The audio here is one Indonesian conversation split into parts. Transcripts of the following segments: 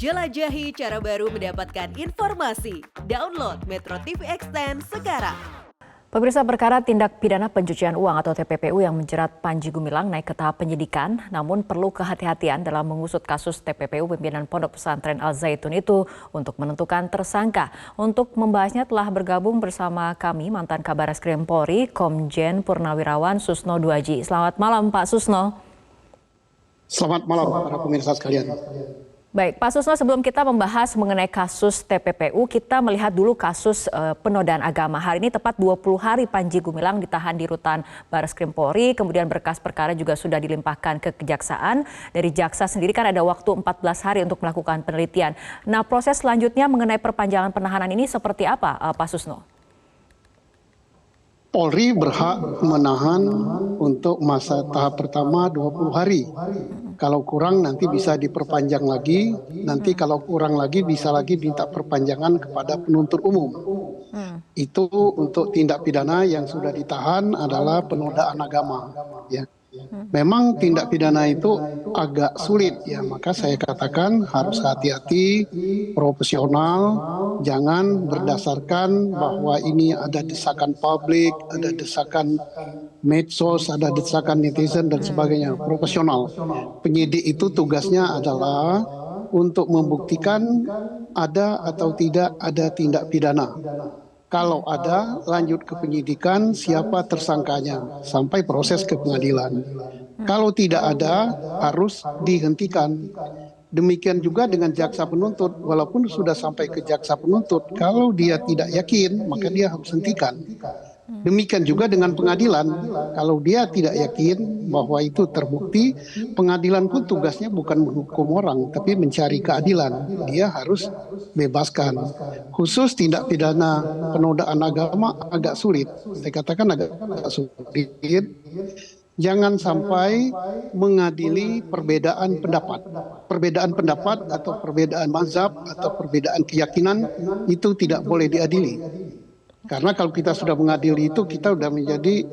Jelajahi cara baru mendapatkan informasi. Download Metro TV Extend sekarang. Pemirsa, perkara tindak pidana pencucian uang atau TPPU yang menjerat Panji Gumilang naik ke tahap penyidikan, namun perlu kehati-hatian dalam mengusut kasus TPPU pimpinan Pondok Pesantren Al Zaitun itu untuk menentukan tersangka. Untuk membahasnya telah bergabung bersama kami mantan Kabareskrim Polri, Komjen Purnawirawan Susno Duaji. Selamat malam Pak Susno. Selamat malam para pemirsa sekalian. Baik, Pak Susno, sebelum kita membahas mengenai kasus TPPU, kita melihat dulu kasus penodaan agama. Hari ini tepat 20 hari Panji Gumilang ditahan di Rutan Bareskrim Polri, kemudian berkas perkara juga sudah dilimpahkan ke Kejaksaan. Dari jaksa sendiri kan ada waktu 14 hari untuk melakukan penelitian. Nah, proses selanjutnya mengenai perpanjangan penahanan ini seperti apa, Pak Susno? Polri berhak menahan untuk masa tahap pertama 20 hari. Kalau kurang nanti bisa diperpanjang lagi, nanti kalau kurang lagi bisa lagi minta perpanjangan kepada penuntut umum. Itu untuk tindak pidana yang sudah ditahan adalah penodaan agama. Ya. Memang tindak pidana itu agak sulit ya, maka saya katakan harus hati-hati, profesional, jangan berdasarkan bahwa ini ada desakan publik, ada desakan medsos, ada desakan netizen dan sebagainya. Profesional. Penyidik itu tugasnya adalah untuk membuktikan ada atau tidak ada tindak pidana. Kalau ada, lanjut ke penyidikan siapa tersangkanya sampai proses ke pengadilan. Kalau tidak ada, harus dihentikan. Demikian juga dengan jaksa penuntut, walaupun sudah sampai ke jaksa penuntut, kalau dia tidak yakin, maka dia harus hentikan. Demikian juga dengan pengadilan, kalau dia tidak yakin bahwa itu terbukti, pengadilan pun tugasnya bukan menghukum orang, tapi mencari keadilan. Dia harus bebaskan. Khusus tindak pidana penodaan agama agak sulit. Saya katakan agak sulit. Jangan sampai mengadili perbedaan pendapat. Perbedaan pendapat atau perbedaan mazhab atau perbedaan keyakinan itu tidak boleh diadili. Karena kalau kita sudah mengadili itu, kita sudah menjadi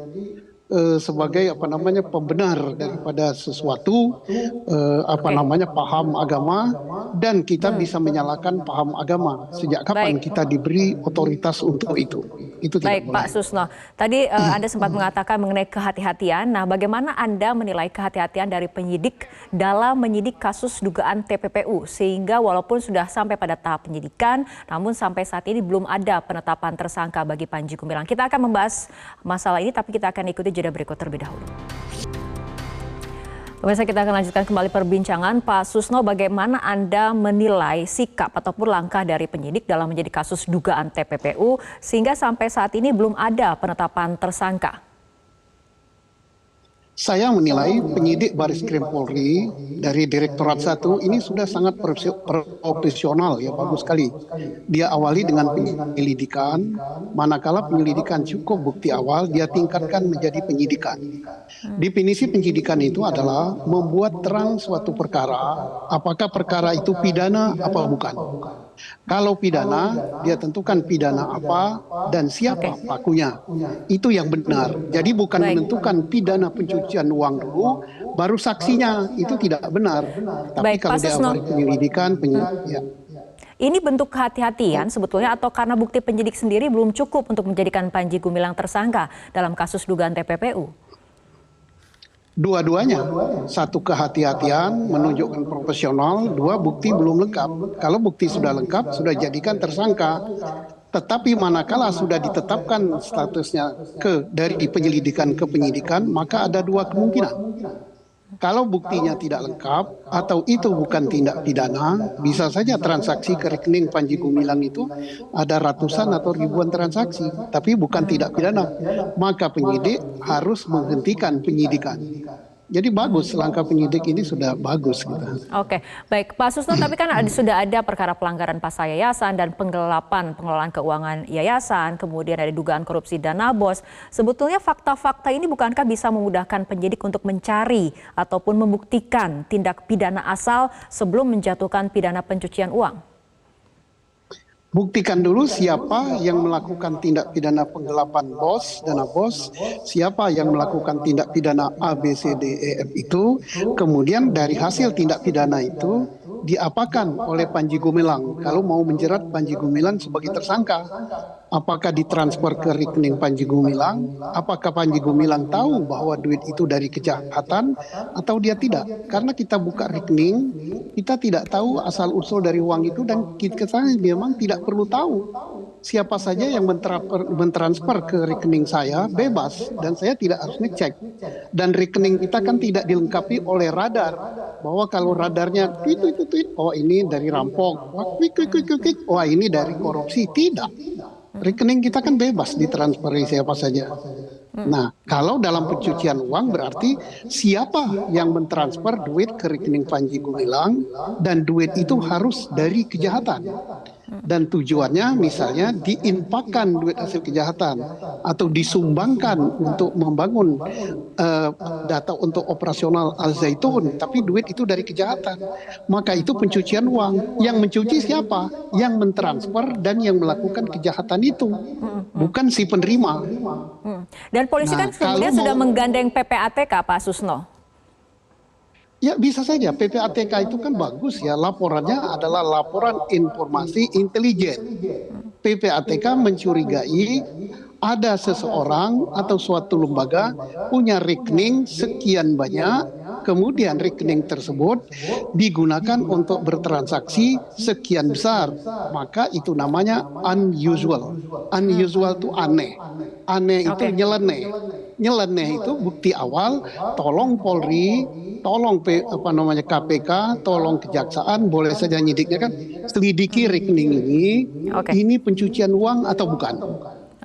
sebagai pembenar daripada sesuatu paham agama, dan kita bisa menyalahkan paham agama. Sejak kapan kita diberi otoritas untuk itu? Itu tidak boleh. Baik, Pak Susno. Tadi Anda sempat mengatakan mengenai kehati-hatian. Nah, bagaimana Anda menilai kehati-hatian dari penyidik dalam menyidik kasus dugaan TPPU sehingga walaupun sudah sampai pada tahap penyidikan, namun sampai saat ini belum ada penetapan tersangka bagi Panji Gumilang. Kita akan membahas masalah ini, tapi kita akan ikuti jeda berikut terlebih dahulu. Pemirsa, kita akan lanjutkan kembali perbincangan. Pak Susno, bagaimana Anda menilai sikap ataupun langkah dari penyidik dalam menjadi kasus dugaan TPPU sehingga sampai saat ini belum ada penetapan tersangka? Saya menilai penyidik Bareskrim Polri dari Direktorat 1 ini sudah sangat profesional, ya, bagus sekali. Dia awali dengan penyelidikan, manakala penyelidikan cukup bukti awal, dia tingkatkan menjadi penyidikan. Definisi penyidikan itu adalah membuat terang suatu perkara, apakah perkara itu pidana apa bukan. Kalau pidana, dia tentukan pidana apa dan siapa pelakunya. Itu yang benar. Jadi bukan menentukan pidana pencucian uang dulu, baru saksinya. Itu tidak benar. Tapi kalau dia awali penyelidikan, Ini bentuk kehati-hatian sebetulnya atau karena bukti penyidik sendiri belum cukup untuk menjadikan Panji Gumilang tersangka dalam kasus dugaan TPPU? Dua-duanya, satu kehati-hatian menunjukkan profesional, dua bukti belum lengkap. Kalau bukti sudah lengkap, sudah jadikan tersangka. Tetapi manakala sudah ditetapkan statusnya dari penyelidikan ke penyidikan, maka ada dua kemungkinan. Kalau buktinya tidak lengkap atau itu bukan tindak pidana, bisa saja transaksi ke rekening Panji Gumilang itu ada ratusan atau ribuan transaksi, tapi bukan tindak pidana. Maka penyidik harus menghentikan penyidikan. Jadi bagus, langkah penyidik ini sudah bagus. Gitu. Oke, baik Pak Susno, tapi kan sudah ada perkara pelanggaran pasal yayasan dan penggelapan pengelolaan keuangan yayasan, kemudian ada dugaan korupsi dana bos. Sebetulnya fakta-fakta ini bukankah bisa memudahkan penyidik untuk mencari ataupun membuktikan tindak pidana asal sebelum menjatuhkan pidana pencucian uang? Buktikan dulu siapa yang melakukan tindak pidana penggelapan dana bos, siapa yang melakukan tindak pidana A, B, C, D, E, F itu, kemudian dari hasil tindak pidana itu diapakan oleh Panji Gumilang kalau mau menjerat Panji Gumilang sebagai tersangka. Apakah ditransfer ke rekening Panji Gumilang? Apakah Panji Gumilang tahu bahwa duit itu dari kejahatan atau dia tidak? Karena kita buka rekening, kita tidak tahu asal-usul dari uang itu dan kita memang tidak perlu tahu. Siapa saja yang mentransfer ke rekening saya bebas dan saya tidak harus ngecek. Dan rekening kita kan tidak dilengkapi oleh radar. Bahwa kalau radarnya tweet, oh ini dari rampok, wah ini dari korupsi, tidak. Rekening kita kan bebas ditransfer siapa saja. Nah, kalau dalam pencucian uang berarti siapa yang mentransfer duit ke rekening Panji Gumilang dan duit itu harus dari kejahatan. Dan tujuannya misalnya diinfakkan duit hasil kejahatan atau disumbangkan untuk membangun data untuk operasional Al Zaitun, tapi duit itu dari kejahatan. Maka itu pencucian uang. Yang mencuci siapa? Yang mentransfer dan yang melakukan kejahatan itu, bukan si penerima. Dan polisi kan kemudian sudah menggandeng PPATK, Pak Susno. Ya bisa saja, PPATK itu kan bagus ya, laporannya adalah laporan informasi intelijen. PPATK mencurigai ada seseorang atau suatu lembaga punya rekening sekian banyak, kemudian rekening tersebut digunakan untuk bertransaksi sekian besar, maka itu namanya unusual. Unusual itu aneh. Aneh itu nyeleneh. Nyeleneh itu bukti awal, tolong Polri, tolong KPK, tolong Kejaksaan, boleh saja nyidiknya kan, selidiki rekening ini pencucian uang atau bukan.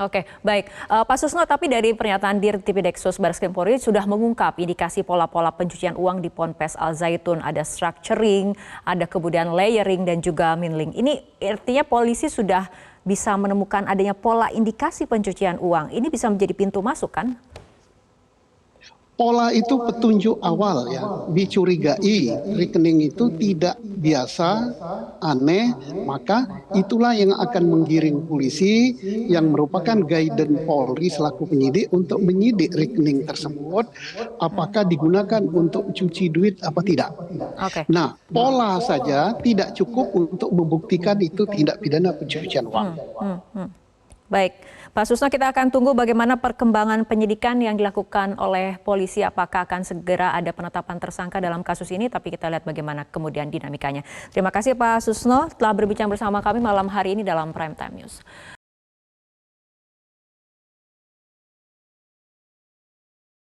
Oke, baik. Pak Susno, tapi dari pernyataan Dirtipideksus Barreskrim Polri sudah mengungkap indikasi pola-pola pencucian uang di Ponpes Al Zaitun. Ada structuring, ada kemudian layering dan juga mingling. Ini artinya polisi sudah bisa menemukan adanya pola indikasi pencucian uang. Ini bisa menjadi pintu masuk kan? Pola itu petunjuk awal ya, dicurigai rekening itu tidak biasa, aneh, maka itulah yang akan menggiring polisi yang merupakan guidance Polri selaku penyidik untuk menyidik rekening tersebut, apakah digunakan untuk cuci duit apa tidak. Nah, pola saja tidak cukup untuk membuktikan itu tindak pidana pencucian uang. Baik, Pak Susno, kita akan tunggu bagaimana perkembangan penyidikan yang dilakukan oleh polisi. Apakah akan segera ada penetapan tersangka dalam kasus ini, tapi kita lihat bagaimana kemudian dinamikanya. Terima kasih Pak Susno telah berbincang bersama kami malam hari ini dalam Prime Time News.